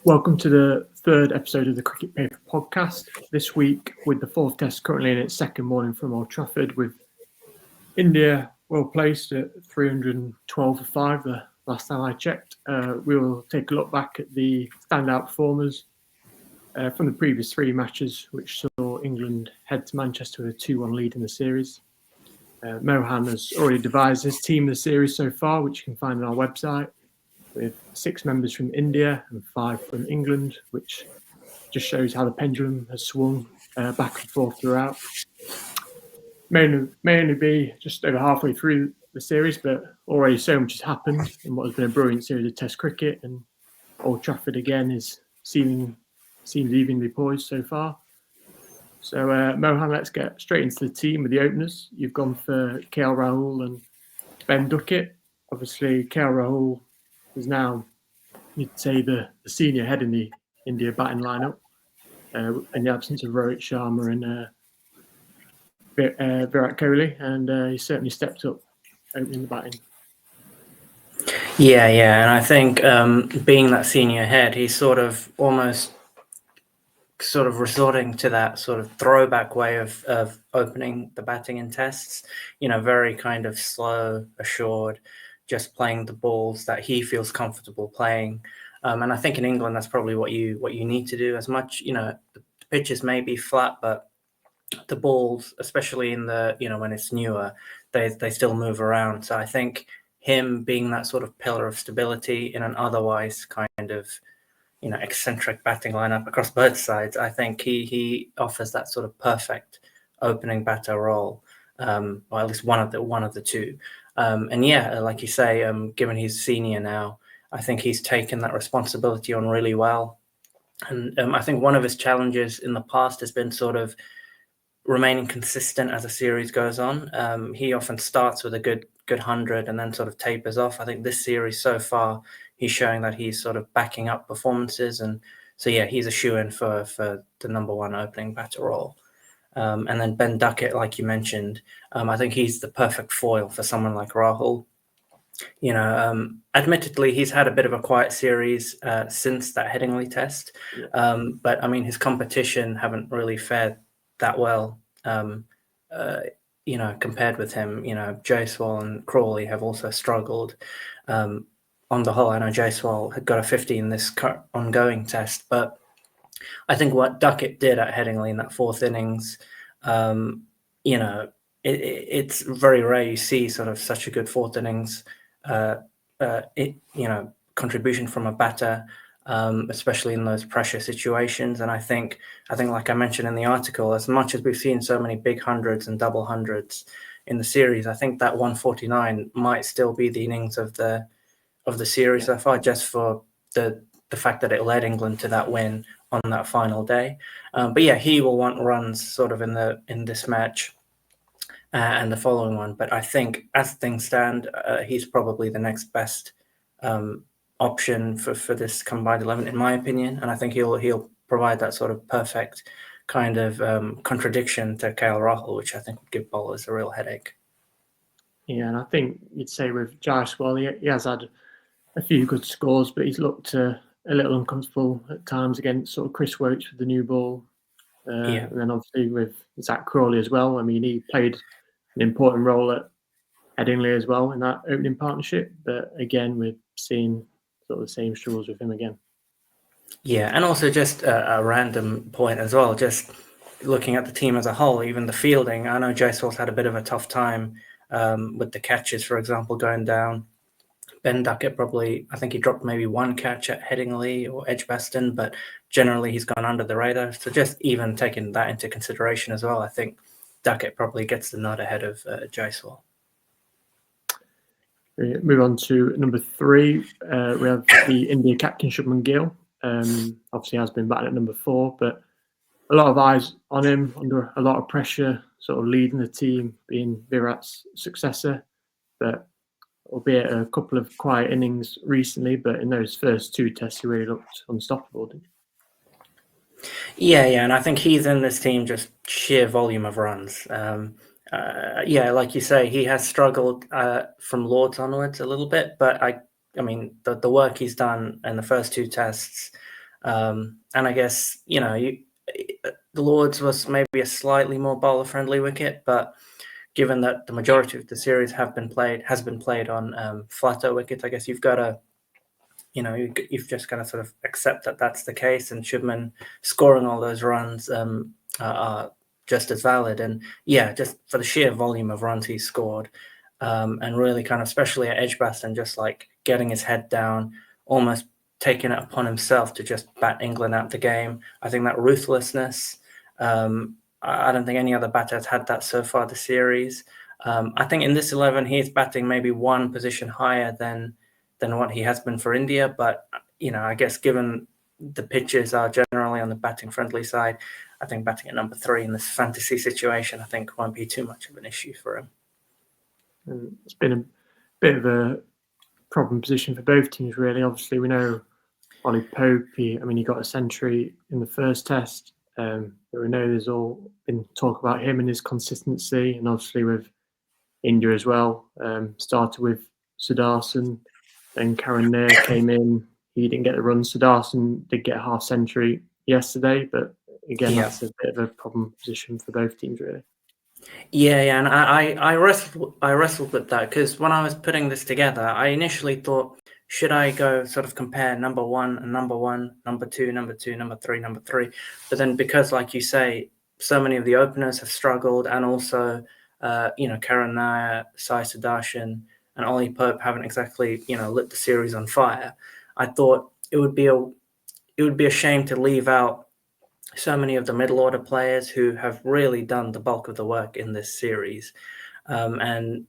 Welcome to the third episode of the Cricket Paper podcast. This week, with the fourth test currently in its second morning from Old Trafford, with India well placed at 312 for 5, the last time I checked. We will take a look back at the standout performers from the previous three matches, which saw England head to Manchester with a 2-1 lead in the series. Mohan has already devised his team of the series so far, which you can find on our website, with 6 members from India and 5 from England, which just shows how the pendulum has swung back and forth throughout. May only be just over halfway through the series, but already so much has happened in what has been a brilliant series of Test cricket, and Old Trafford again seems evenly poised so far. So Mohan, let's get straight into the team with the openers. You've gone for KL Rahul and Ben Duckett. Obviously, KL Rahul is now, you'd say, the senior head in the India batting lineup, in the absence of Rohit Sharma and Virat Kohli, and he certainly stepped up opening the batting. Yeah, and I think being that senior head, he's sort of resorting to that sort of throwback way of opening the batting in tests, very kind of slow, assured, just playing the balls that he feels comfortable playing. And I think in England, that's probably what you need to do. As much, the pitches may be flat, but the balls, especially in the, when it's newer, they still move around. So I think him being that sort of pillar of stability in an otherwise kind of, eccentric batting lineup across both sides, I think he offers that sort of perfect opening batter role, or at least one of the two. And yeah, like you say, given he's senior now, I think he's taken that responsibility on really well. And I think one of his challenges in the past has been sort of remaining consistent as a series goes on. He often starts with a good 100 and then sort of tapers off. I think this series so far, he's showing that he's sort of backing up performances. And so, yeah, he's a shoo-in for the number one opening batter role. And then Ben Duckett, like you mentioned, I think he's the perfect foil for someone like Rahul. Admittedly, he's had a bit of a quiet series since that Headingley test. But, I mean, his competition haven't really fared that well, compared with him. Jaiswal and Crawley have also struggled. On the whole, I know Jaiswal had got a 50 in this ongoing test, but I think what Duckett did at Headingley in that fourth innings, it's very rare you see sort of such a good fourth innings, contribution from a batter, especially in those pressure situations. And I think, like I mentioned in the article, as much as we've seen so many big hundreds and double hundreds in the series, I think that 149 might still be the innings of the series so far, just for the fact that it led England to that win on that final day. But yeah, he will want runs sort of in this match and the following one. But I think as things stand, he's probably the next best option for this combined 11, in my opinion. And I think he'll provide that sort of perfect kind of contradiction to KL Rahul, which I think would give bowlers a real headache. Yeah, and I think you'd say with Jaiswal, he has had a few good scores, but he's looked a little uncomfortable at times against sort of Chris Woakes with the new ball. And then obviously with Zach Crawley as well. I mean, he played an important role at Headingley as well in that opening partnership. But again, we're seeing sort of the same struggles with him again. Yeah, and also just a random point as well, just looking at the team as a whole, even the fielding. I know Jaiswal's had a bit of a tough time with the catches, for example, going down. Ben Duckett probably, I think he dropped maybe one catch at Headingley or Edgbaston, but generally he's gone under the radar. So just even taking that into consideration as well, I think Duckett probably gets the nod ahead of Jaiswal. We move on to number 3. We have the India captain, Shubman Gill. Obviously has been batting at number 4, but a lot of eyes on him, under a lot of pressure, sort of leading the team, being Virat's successor. But albeit a couple of quiet innings recently, but in those first 2 tests, he really looked unstoppable, didn't he? Yeah, and I think he's in this team just sheer volume of runs. Like you say, he has struggled from Lords onwards a little bit, but I mean, the work he's done in the first 2 tests, And I guess, the Lords was maybe a slightly more bowler-friendly wicket, but given that the majority of the series has been played on flatter wickets, I guess you've got to, you've just got to sort of accept that that's the case, and Shubman scoring all those runs are just as valid. And yeah, just for the sheer volume of runs he scored, and really kind of, especially at Edgbaston, just like getting his head down, almost taking it upon himself to just bat England out the game. I think that ruthlessness, I don't think any other batter has had that so far this series. I think in this 11, he's batting maybe one position higher than what he has been for India. But, I guess given the pitches are generally on the batting friendly side, I think batting at number 3 in this fantasy situation, I think won't be too much of an issue for him. And it's been a bit of a problem position for both teams, really. Obviously, we know Ollie Pope, he got a century in the first test. We know there's all been talk about him and his consistency, and obviously with India as well. Started with Sudarsan, then Karen Nair came in. He didn't get the run. Sudarsan did get a half century yesterday, but again, that's a bit of a problem position for both teams, really. Yeah, and I wrestled with that, because when I was putting this together, I initially thought, should I go sort of compare number 1 and number 1, number 2, number 2, number 3, number 3? But then, because like you say, so many of the openers have struggled, and also Karen Nair, Sai Sudarshan, and Ollie Pope haven't exactly lit the series on fire. I thought it would be a shame to leave out so many of the middle order players who have really done the bulk of the work in this series. And,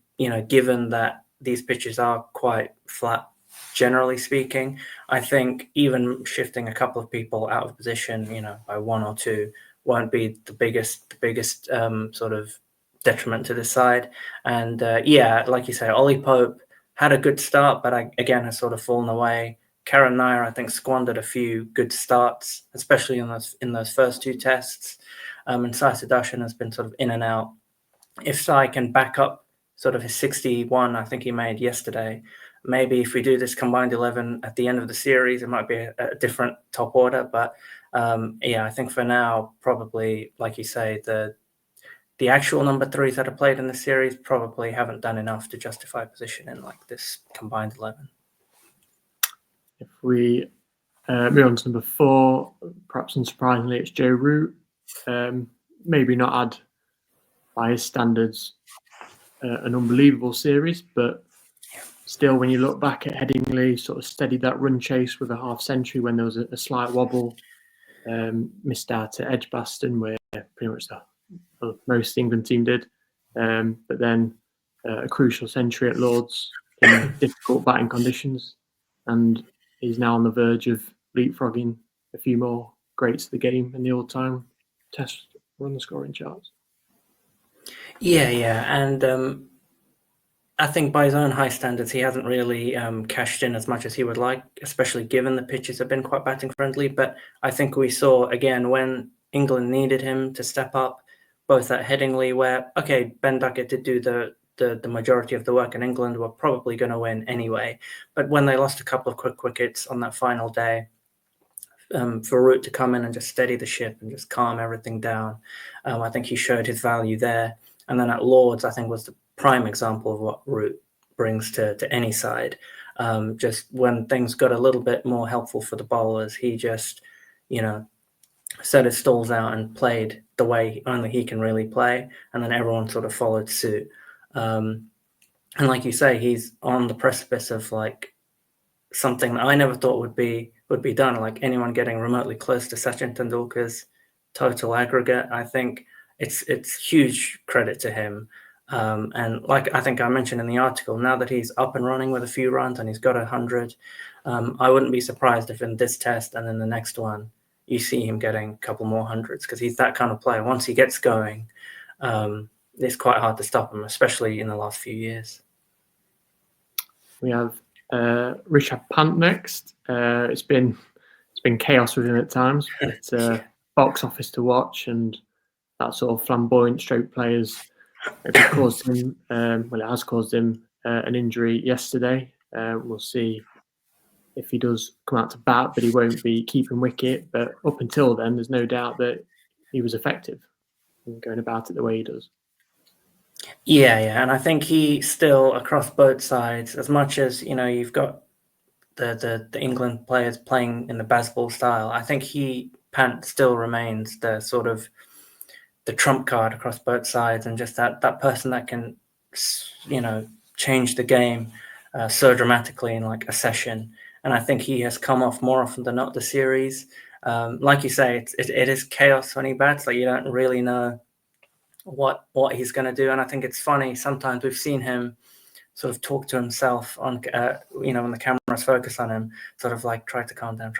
given that these pitches are quite flat, generally speaking, I think even shifting a couple of people out of position, by 1 or 2, won't be the biggest sort of detriment to the side. And like you say, Ollie Pope had a good start, but again has sort of fallen away. Karen Nair, I think, squandered a few good starts, especially in those first 2 tests. And Sai Sudarshan has been sort of in and out. If Sai can back up sort of his 61, I think he made yesterday, maybe if we do this combined 11 at the end of the series, it might be a different top order. But I think for now, probably, like you say, the actual number 3s that are played in the series probably haven't done enough to justify position in like this combined 11. If we move on to number 4, perhaps unsurprisingly, it's Joe Root. Maybe not had, by his standards, an unbelievable series, but still, when you look back at Headingley, sort of steadied that run chase with a half century when there was a slight wobble. Missed out at Edgbaston, where pretty much most England team did. But then a crucial century at Lords in difficult batting conditions, and he's now on the verge of leapfrogging a few more greats of the game in the all-time test run scoring charts. Yeah, and I think by his own high standards, he hasn't really cashed in as much as he would like, especially given the pitches have been quite batting friendly. But I think we saw, again, when England needed him to step up, both at Headingley, where, okay, Ben Duckett did do the majority of the work, and England were probably going to win anyway. But when they lost a couple of quick wickets on that final day, for Root to come in and just steady the ship and just calm everything down, I think he showed his value there. And then at Lords, I think, was the prime example of what Root brings to any side. Just when things got a little bit more helpful for the bowlers, he just, set his stalls out and played the way only he can really play. And then everyone sort of followed suit. And like you say, he's on the precipice of like something that I never thought would be done. Like anyone getting remotely close to Sachin Tendulkar's total aggregate. I think it's huge credit to him. And like I think I mentioned in the article, now that he's up and running with a few runs and he's got 100, I wouldn't be surprised if in this test and then the next one you see him getting a couple more hundreds, because he's that kind of player. Once he gets going, it's quite hard to stop him, especially in the last few years. We have Rishabh Pant next. It's been chaos with him at times, but box office to watch, and that sort of flamboyant stroke players caused him. It has caused him an injury yesterday. We'll see if he does come out to bat, but he won't be keeping wicket. But up until then, there's no doubt that he was effective in going about it the way he does. Yeah, and I think he still, across both sides, as much as you've got the England players playing in the baseball style, I think Pant still remains the sort of the trump card across both sides, and just that person that can change the game so dramatically in like a session. And I think he has come off more often than not the series. Like you say, it is chaos when he bats. Like, you don't really know what he's going to do. And I think it's funny, sometimes we've seen him sort of talk to himself on when the camera's focused on him, sort of like try to calm down,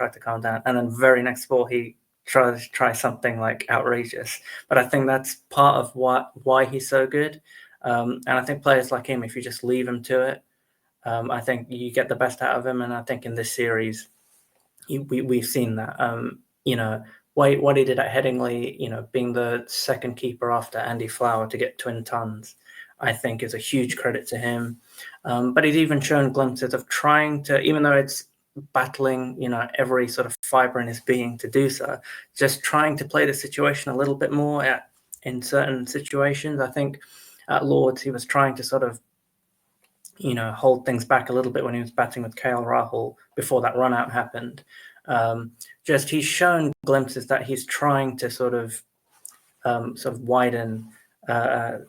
and then very next ball he try something like outrageous. But I think that's part of why he's so good. And I think players like him, if you just leave him to it, I think you get the best out of him. And I think in this series, we've seen that. What he did at Headingley, being the second keeper after Andy Flower to get twin tons, I think is a huge credit to him. But he's even shown glimpses of trying to, even though it's battling, every sort of fiber in his being to do so, just trying to play the situation a little bit more in certain situations. I think at Lords, he was trying to sort of, hold things back a little bit when he was batting with KL Rahul before that run out happened. He's shown glimpses that he's trying to sort of widen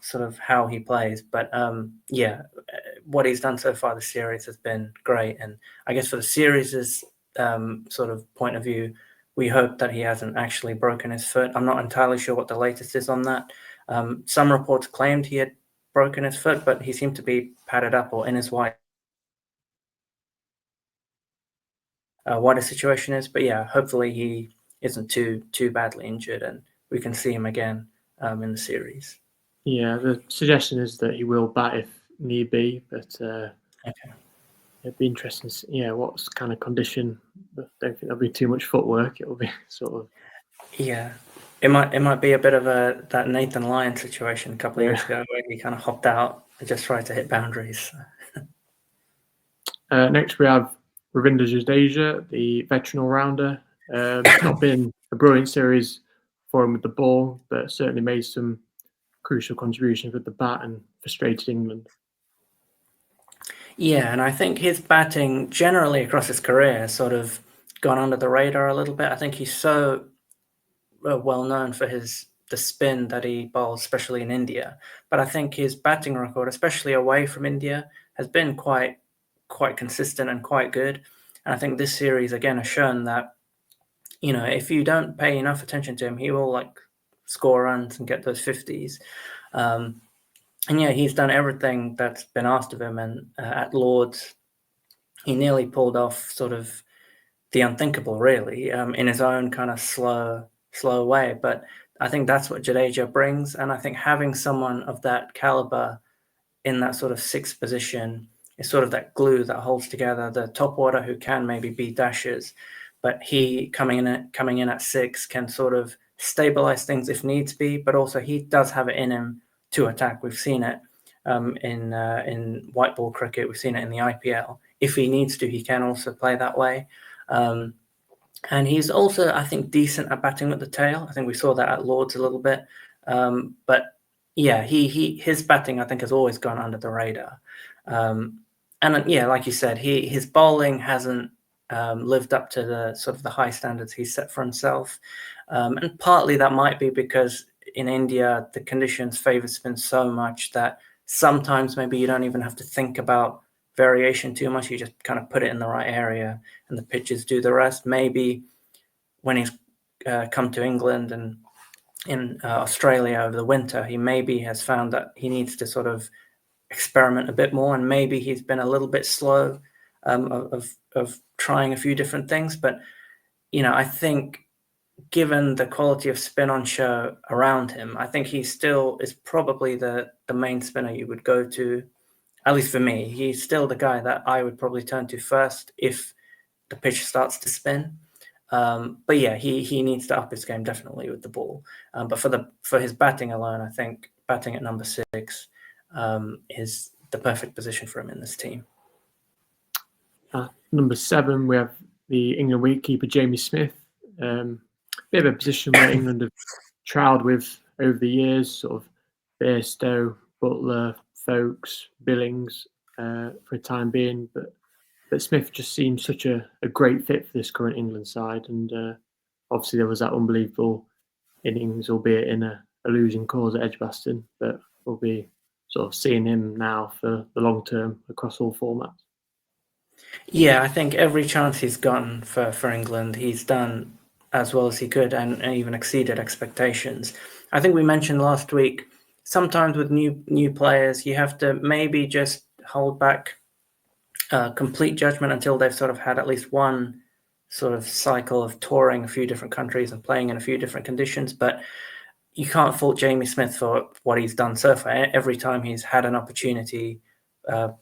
sort of how he plays. But what he's done so far this series has been great. And I guess for the series' sort of point of view, we hope that he hasn't actually broken his foot. I'm not entirely sure what the latest is on that. Some reports claimed he had broken his foot, but he seemed to be padded up or in his white. What his situation is, but yeah, hopefully he isn't too badly injured and we can see him again in the series. Yeah, the suggestion is that he will bat if need be, but Okay. It'd be interesting. What kind of condition? I don't think there'll be too much footwork. It'll be sort of. Yeah, it might be a bit of that Nathan Lyon situation a couple of years ago where he kind of hopped out and just tried to hit boundaries. Next, we have Ravinder Jadeja, the veteran all-rounder. It's not been a brilliant series for him with the ball, but certainly made some crucial contributions with the bat and frustrated England. Yeah, and I think his batting generally across his career has sort of gone under the radar a little bit. I think he's so well known for the spin that he bowls, especially in India. But I think his batting record, especially away from India, has been quite consistent and quite good. And I think this series again has shown that, if you don't pay enough attention to him, he will like score runs and get those 50s. And yeah, he's done everything that's been asked of him. And at Lords, he nearly pulled off sort of the unthinkable, really, in his own kind of slow way. But I think that's what Jadeja brings. And I think having someone of that caliber in that sort of sixth position is sort of that glue that holds together the top order, who can maybe be dashers, but he coming in at six can sort of stabilize things if needs be. But also he does have it in him to attack. We've seen it in white ball cricket. We've seen it in the IPL. If he needs to, he can also play that way. And he's also, I think, decent at batting with the tail. I think we saw that at Lords a little bit. But yeah, his batting, I think, has always gone under the radar. And yeah, like you said, his bowling hasn't lived up to the sort of the high standards he's set for himself. And partly that might be because in India, the conditions favor spin so much that sometimes maybe you don't even have to think about variation too much. You just kind of put it in the right area and the pitches do the rest. Maybe when he's come to England and in Australia over the winter, he maybe has found that he needs to sort of experiment a bit more, and maybe he's been a little bit slow of trying a few different things. But I think given the quality of spin on show around him, I think he still is probably the main spinner you would go to. At least for me, he's still the guy that I would probably turn to first if the pitch starts to spin. But yeah, he needs to up his game definitely with the ball. But for his batting alone, I think batting at number 6 is the perfect position for him in this team. number 7, we have the England wicketkeeper Jamie Smith. Bit of a position where England have trialled with over the years, sort of Bairstow, Butler, Folkes, Billings for a time being, but Smith just seems such a great fit for this current England side, and obviously there was that unbelievable innings, albeit in a losing cause at Edgbaston, but we'll be sort of seeing him now for the long term across all formats. Yeah, I think every chance he's gotten for England, he's done as well as he could and even exceeded expectations. I think we mentioned last week, sometimes with new players, you have to maybe just hold back complete judgment until they've sort of had at least one sort of cycle of touring a few different countries and playing in a few different conditions. But you can't fault Jamie Smith for what he's done so far. Every time he's had an opportunity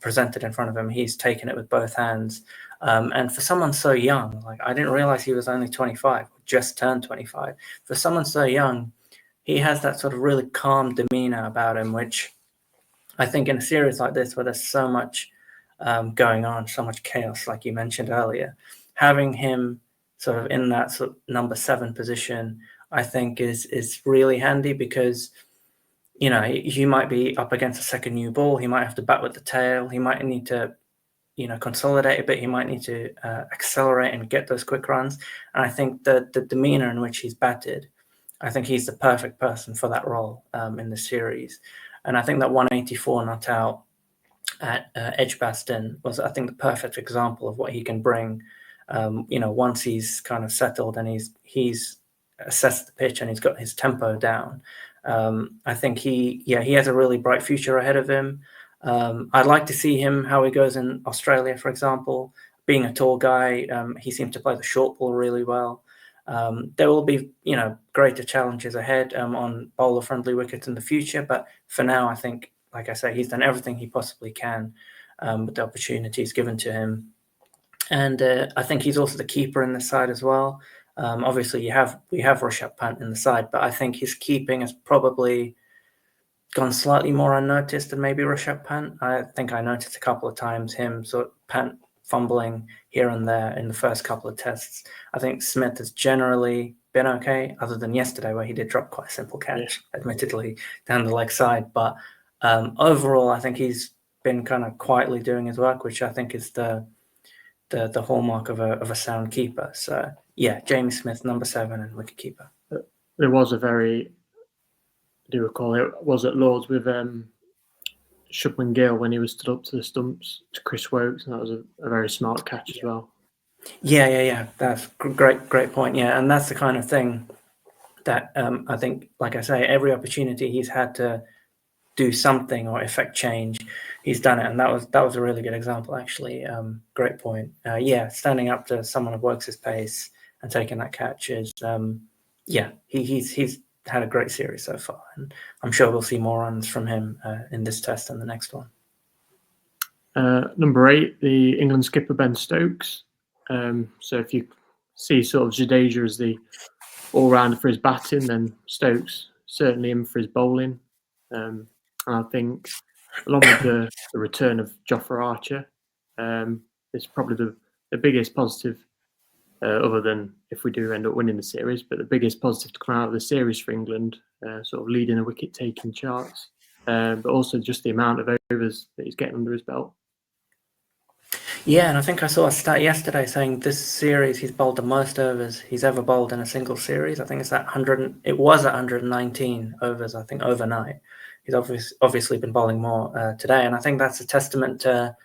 presented in front of him, he's taken it with both hands. And for someone so young, like I didn't realize he was only 25, just turned 25. For someone so young, he has that sort of really calm demeanor about him, which I think in a series like this where there's so much going on, so much chaos, like you mentioned earlier, having him sort of in that sort of number 7 position, I think is really handy because, you know, he might be up against a second new ball. He might have to bat with the tail. He might need to, you know, consolidate a bit. He might need to accelerate and get those quick runs. And I think the demeanor in which he's batted, I think he's the perfect person for that role in the series. And I think that 184 not out at Edgbaston was, I think, the perfect example of what he can bring. You know, once he's kind of settled and he's assessed the pitch and he's got his tempo down. I think he has a really bright future ahead of him. I'd like to see him how he goes in Australia, for example. Being a tall guy, he seemed to play the short ball really well. There will be, you know, greater challenges ahead on bowler-friendly wickets in the future. But for now, I think, like I say, he's done everything he possibly can with the opportunities given to him. And I think he's also the keeper in the side as well. Obviously, we have Rishabh Pant in the side, but I think his keeping has probably gone slightly more unnoticed than maybe Rishabh Pant. I think I noticed a couple of times him sort of Pant fumbling here and there in the first couple of tests. I think Smith has generally been okay, other than yesterday where he did drop quite a simple catch, admittedly, down the leg side. But overall, I think he's been kind of quietly doing his work, which I think is the hallmark of a sound keeper. So yeah, Jamie Smith, number 7 and wicketkeeper. There was a very, I do recall it was at Lords with Shubman Gill when he was stood up to the stumps to Chris Wokes, and that was a very smart catch as well. Yeah. That's great point. Yeah, and that's the kind of thing that I think, like I say, every opportunity he's had to do something or effect change, he's done it, and that was a really good example, actually. Great point. Standing up to someone of Wokes' pace and taking that catch is, he's had a great series so far, and I'm sure we'll see more runs from him in this test and the next one. Number 8, the England skipper Ben Stokes. So if you see sort of Jadeja as the all-rounder for his batting, then Stokes certainly in for his bowling. And I think along with the return of Jofra Archer, it's probably the biggest positive, other than if we do end up winning the series, but the biggest positive to come out of the series for England, sort of leading the wicket-taking charts, but also just the amount of overs that he's getting under his belt. Yeah, and I think I saw a stat yesterday saying this series he's bowled the most overs he's ever bowled in a single series. I think it's at 100. It was at 119 overs, I think, overnight. He's obviously been bowling more today, and I think that's a testament to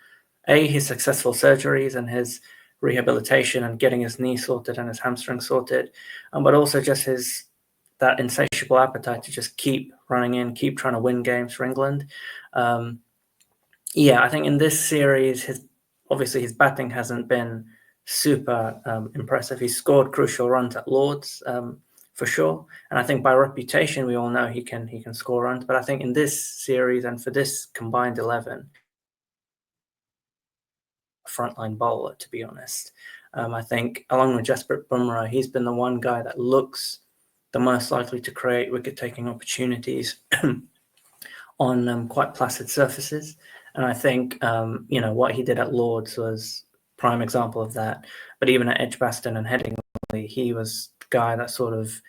his successful surgeries and his rehabilitation and getting his knee sorted and his hamstring sorted, but also just that insatiable appetite to just keep running in, keep trying to win games for England. I think in this series, his batting hasn't been super impressive. He's scored crucial runs at Lords for sure, and I think by reputation we all know he can score runs. But I think in this series and for this combined 11, frontline bowler, to be honest, I think along with Jasprit Bumrah, he's been the one guy that looks the most likely to create wicket-taking opportunities on quite placid surfaces. And I think what he did at Lords was prime example of that. But even at Edgbaston and Headingley, he was the guy that sort of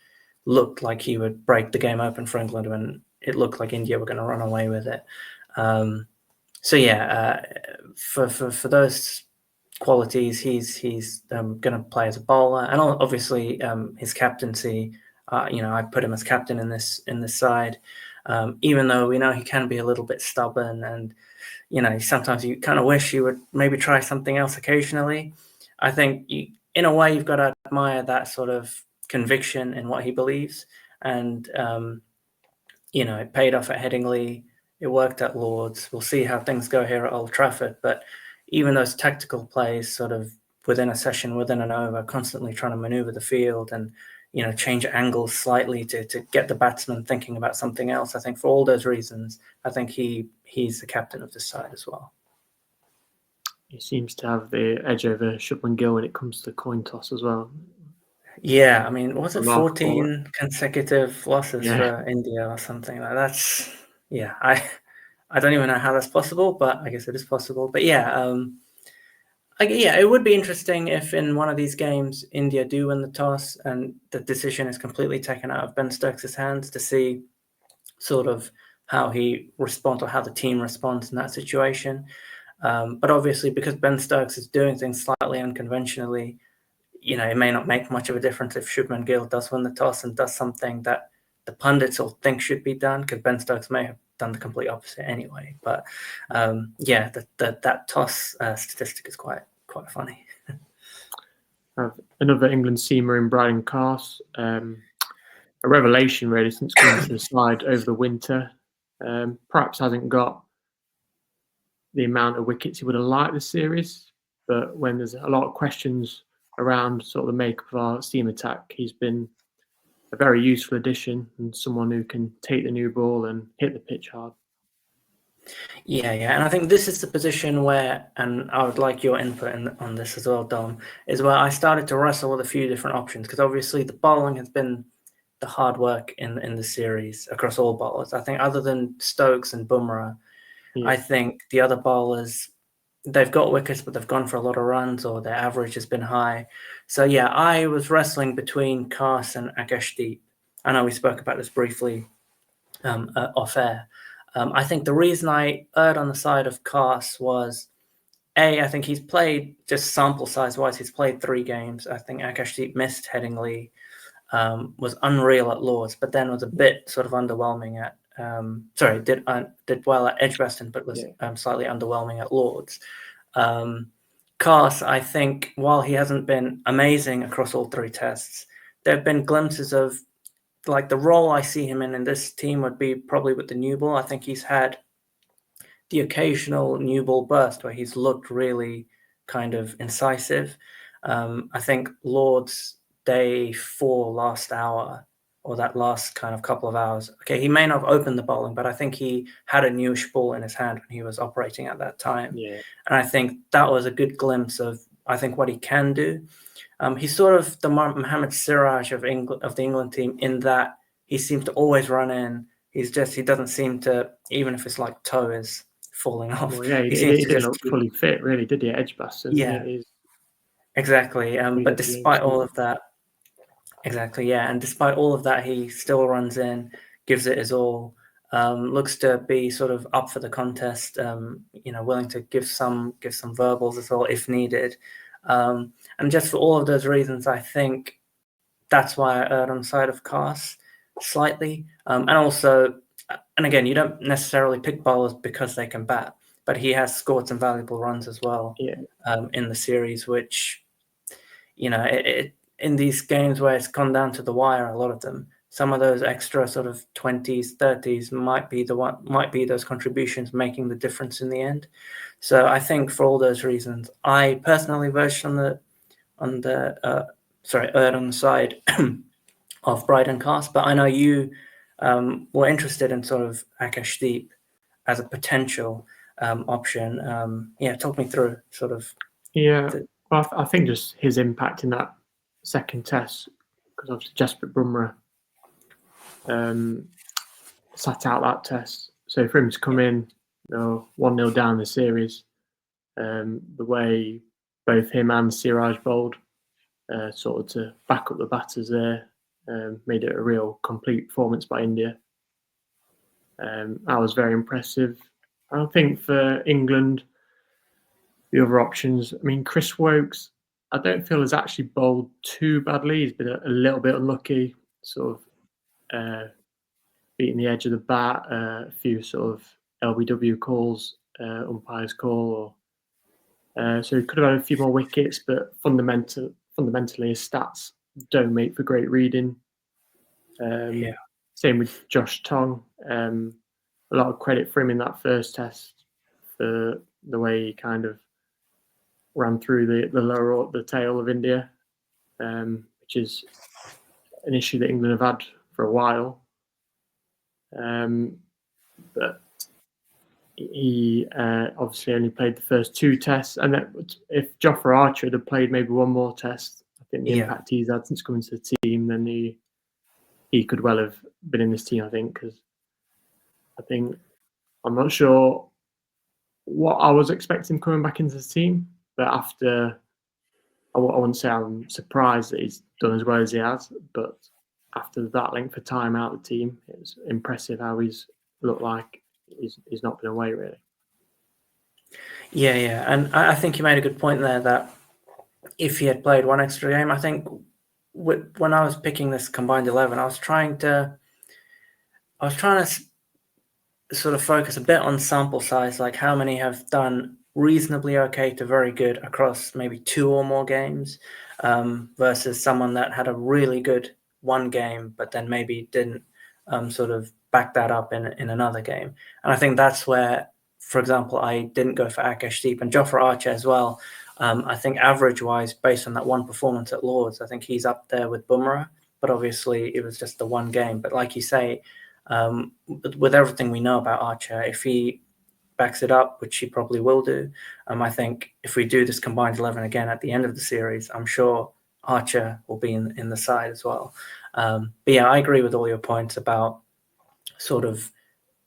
looked like he would break the game open for England when it looked like India were going to run away with it. So yeah, for those qualities, he's going to play as a bowler, and obviously his captaincy. I put him as captain in this side, even though we know he can be a little bit stubborn, and sometimes you kind of wish you would maybe try something else occasionally. I think in a way, you've got to admire that sort of conviction in what he believes, and it paid off at Headingley. It worked at Lords. We'll see how things go here at Old Trafford. But even those tactical plays, sort of within a session, within an over, constantly trying to maneuver the field and change angles slightly to get the batsman thinking about something else. I think for all those reasons, I think he's the captain of this side as well. He seems to have the edge over Shubman Gill when it comes to coin toss as well. Yeah, I mean, was it Remarkable. 14 consecutive losses for India or something like that? That's, yeah, I don't even know how that's possible, but I guess it is possible. But yeah, it would be interesting if in one of these games India do win the toss and the decision is completely taken out of Ben Stokes' hands, to see sort of how he responds or how the team responds in that situation. But obviously, because Ben Stokes is doing things slightly unconventionally, it may not make much of a difference if Shubman Gill does win the toss and does something that the pundits all think should be done, because Ben Stokes may have done the complete opposite anyway. But that toss statistic is quite funny. Another England seamer in Brian Cars, a revelation really since coming to the side over the winter. Perhaps hasn't got the amount of wickets he would have liked this series, but when there's a lot of questions around sort of the makeup of our seam attack, he's been a very useful addition and someone who can take the new ball and hit the pitch hard. Yeah, and I think this is the position where, and I would like your input on this as well, Dom, is where I started to wrestle with a few different options, because obviously the bowling has been the hard work in the series across all bowlers. I think other than Stokes and Bumrah, I think the other bowlers, they've got wickets, but they've gone for a lot of runs, or their average has been high. So yeah, I was wrestling between Kars and Akashdeep. I know we spoke about this briefly off air. I think the reason I erred on the side of Kars was, I think he's played, just sample size wise, he's played 3 games. I think Akashdeep missed Headingley, was unreal at Lords, but then was a bit sort of underwhelming at did well at Edgbaston, but was slightly underwhelming at Lords. Kars, I think, while he hasn't been amazing across all 3 tests, there have been glimpses of, like, the role I see him in this team would be probably with the new ball. I think he's had the occasional new ball burst where he's looked really kind of incisive. I think Lord's day 4 last hour, or that last kind of couple of hours, okay, he may not have opened the bowling, but I think he had a newish ball in his hand when he was operating at that time. Yeah. And I think that was a good glimpse of, I think, what he can do. He's sort of the Mohammad Siraj of the England team, in that he seems to always run in. He doesn't seem to, even if his like toe is falling off. Well, yeah, he didn't look fully fit, really, did he, Edgbaston? Yeah, exactly. But despite all of that, and despite all of that, he still runs in, gives it his all. Looks to be sort of up for the contest. Willing to give some verbals as well if needed. And just for all of those reasons, I think that's why I erred on the side of Kars slightly. And also, and again, you don't necessarily pick bowlers because they can bat, but he has scored some valuable runs as well in the series, which, in these games where it's gone down to the wire, a lot of them, some of those extra sort of 20s, 30s might be those contributions making the difference in the end. So I think for all those reasons, I personally verged erred on the side of Brighton Cast, but I know you were interested in sort of Akashdeep as a potential option. Talk me through sort of. Yeah, well, I think just his impact in that second test, because obviously Jasprit Bumrah sat out that test. So for him to come in, 1-0 down the series, the way both him and Siraj bowled, sort of to back up the batters there. Made it a real complete performance by India. That was very impressive. I think for England, the other options, I mean, Chris Wokes, I don't feel has actually bowled too badly. He's been a little bit unlucky, sort of beating the edge of the bat, a few sort of LBW calls, umpires call, so he could have had a few more wickets, but fundamentally his stats don't make for great reading. Same with Josh Tong. A lot of credit for him in that first test for the way he kind of ran through the tail of India, which is an issue that England have had for a while. But he obviously only played the first 2 tests, and if Jofra Archer had played maybe one more test, I think the impact he's had since coming to the team, then he could well have been in this team. I think, because I'm not sure what I was expecting coming back into the team, but after, I wouldn't say I'm surprised that he's done as well as he has, but after that length of time out of the team, it was impressive how he's looked like he's not been away, really. Yeah, and I think you made a good point there that if he had played one extra game, I think when I was picking this combined 11, I was trying to sort of focus a bit on sample size, like how many have done reasonably okay to very good across maybe 2 or more games, versus someone that had a really good one game, but then maybe didn't sort of back that up in another game. And I think that's where, for example, I didn't go for Akashdeep and Jofra Archer as well. I think average-wise, based on that one performance at Lords, I think he's up there with Bumrah, but obviously it was just the one game. But like you say, with everything we know about Archer, if he backs it up, which he probably will do, I think if we do this combined 11 again at the end of the series, I'm sure Archer will be in the side as well. But yeah, I agree with all your points about sort of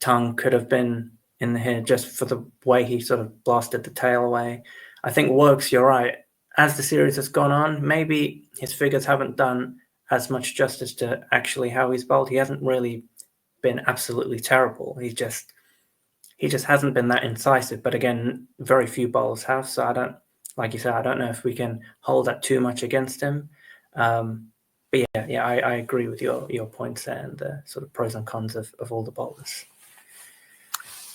Tongue could have been in here just for the way he sort of blasted the tail away. I think Wokes, you're right. As the series has gone on, maybe his figures haven't done as much justice to actually how he's bowled. He hasn't really been absolutely terrible. He just hasn't been that incisive. But again, very few bowlers have. So I don't, like you said, I don't know if we can hold that too much against him. But yeah, I agree with your points there and the sort of pros and cons of all the bowlers.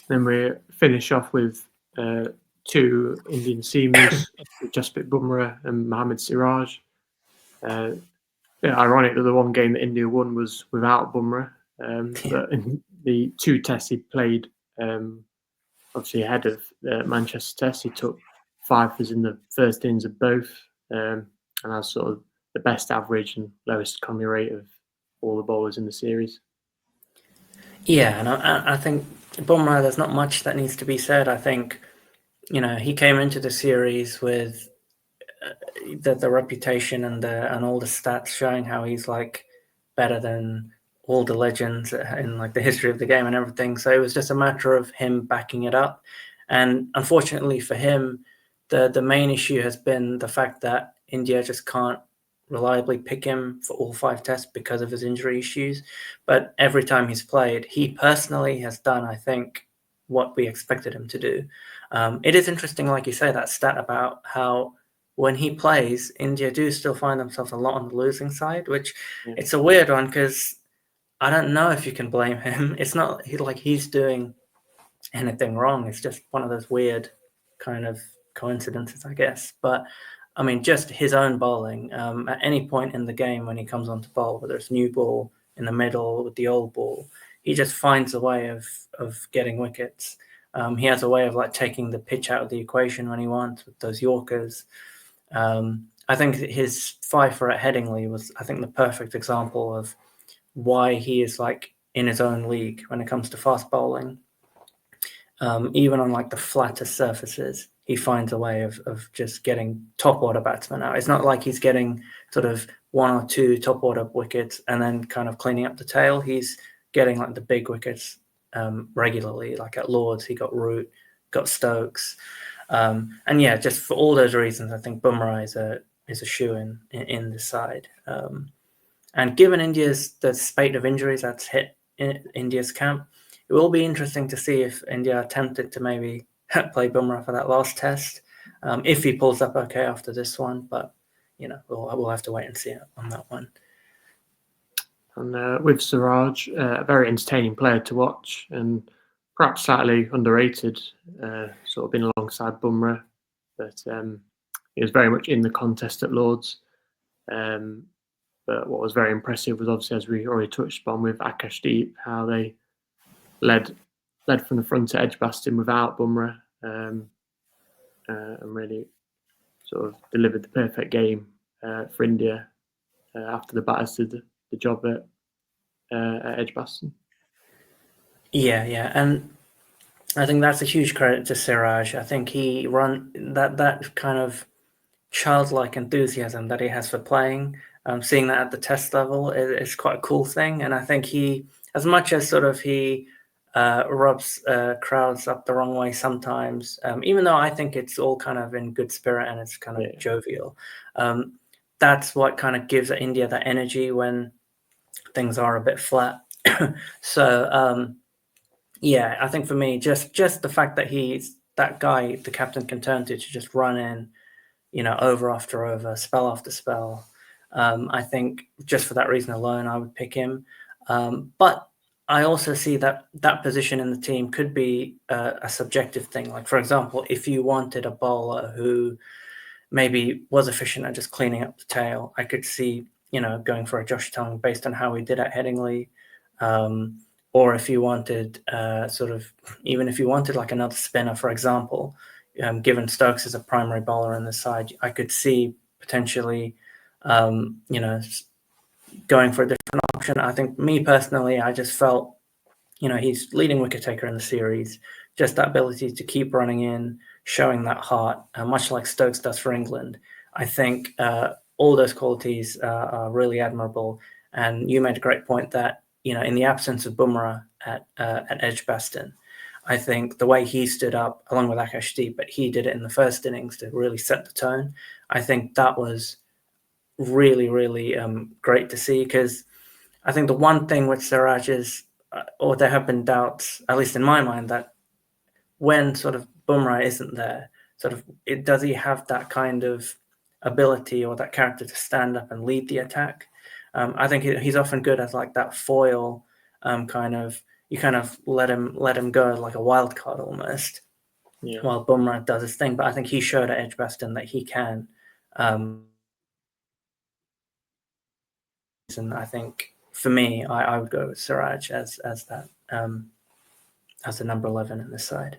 Then we finish off with 2 Indian seamers, Jasprit Bumrah and Mohammad Siraj. Ironic that the one game that India won was without Bumrah, but in the 2 tests he played, obviously ahead of the Manchester Test, he took 5 in the first innings of both, and has sort of the best average and lowest economy rate of all the bowlers in the series. Yeah, and I think Bumrah, there's not much that needs to be said. I think, he came into the series with the reputation and all the stats showing how he's like better than all the legends in like the history of the game and everything. So it was just a matter of him backing it up. And unfortunately for him, the main issue has been the fact that India just can't reliably pick him for all 5 tests because of his injury issues. But every time he's played, he personally has done, I think, what we expected him to do. It is interesting, like you say, that stat about how when he plays, India do still find themselves a lot on the losing side, which it's a weird one because I don't know if you can blame him. It's not like he's doing anything wrong. It's just one of those weird kind of coincidences, I guess. But I mean, just his own bowling, at any point in the game when he comes on to bowl, whether it's new ball in the middle with the old ball, he just finds a way of getting wickets. He has a way of like taking the pitch out of the equation when he wants with those Yorkers. I think his 5 at Headingley was, I think, the perfect example of why he is like in his own league when it comes to fast bowling. Even on like the flattest surfaces, he finds a way of just getting top order batsmen out. It's not like he's getting sort of 1 or 2 top order wickets and then kind of cleaning up the tail. He's getting like the big wickets regularly. Like at Lords, he got Root, got Stokes. And yeah, just for all those reasons, I think Bumrah is a shoe in the side. And given the spate of injuries that's hit in India's camp, it will be interesting to see if India are tempted to maybe play Bumrah for that last test, if he pulls up okay after this one. But we'll have to wait and see on that one. And with Siraj, a very entertaining player to watch, and perhaps slightly underrated, sort of been alongside Bumrah, but he was very much in the contest at Lords. But what was very impressive was obviously, as we already touched upon with Akashdeep, how they led from the front at Edgbaston without Bumrah, and really sort of delivered the perfect game for India after the batters did the job at Edgbaston. Yeah, and I think that's a huge credit to Siraj. I think he run that kind of childlike enthusiasm that he has for playing. Seeing that at the test level is quite a cool thing, and I think he, as much as sort of he rubs crowds up the wrong way sometimes, even though I think it's all kind of in good spirit and it's kind of jovial. That's what kind of gives India that energy when things are a bit flat. So yeah, I think for me, just the fact that he's that guy the captain can turn to just run in, over after over, spell after spell. I think just for that reason alone, I would pick him. But I also see that position in the team could be a subjective thing. Like, for example, if you wanted a bowler who maybe was efficient at just cleaning up the tail, I could see, going for a Josh Tongue based on how he did at Headingley. Or if you wanted even if you wanted like another spinner, for example, given Stokes is a primary bowler in the side, I could see potentially, going for a different option. I think me personally, I just felt, he's leading wicket taker in the series. Just that ability to keep running in, showing that heart, much like Stokes does for England. I think all those qualities are really admirable. And you made a great point that, in the absence of Bumrah at Edgbaston, I think the way he stood up, along with Akashdeep, but he did it in the first innings to really set the tone. I think that was really, really great to see, because I think the one thing with Siraj is, or there have been doubts, at least in my mind, that when sort of Bumrah isn't there, does he have that kind of ability or that character to stand up and lead the attack? I think he's often good as like that foil, you kind of let him go like a wild card almost, while Bumrah does his thing. But I think he showed at Edgbaston that he can. And I think for me, I would go with Siraj as that as the number 11 in this side.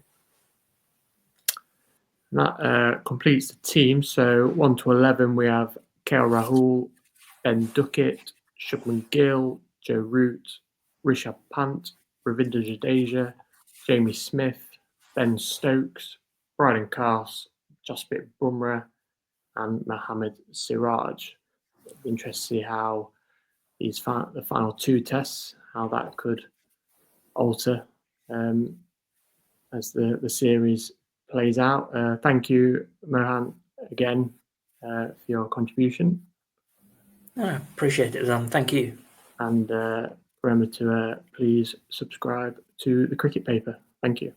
And that completes the team. So 1 to 11, we have KL Rahul, Ben Duckett, Shubman Gill, Joe Root, Rishabh Pant, Ravinder Jadeja, Jamie Smith, Ben Stokes, Brydon Cast, Jasprit Bumrah, and Mohammad Siraj. It'd be interesting to see how the final two tests, how that could alter as the series plays out. Thank you, Mohan, again for your contribution. Appreciate it, Zam. Thank you. And remember to please subscribe to the Cricket Paper. Thank you.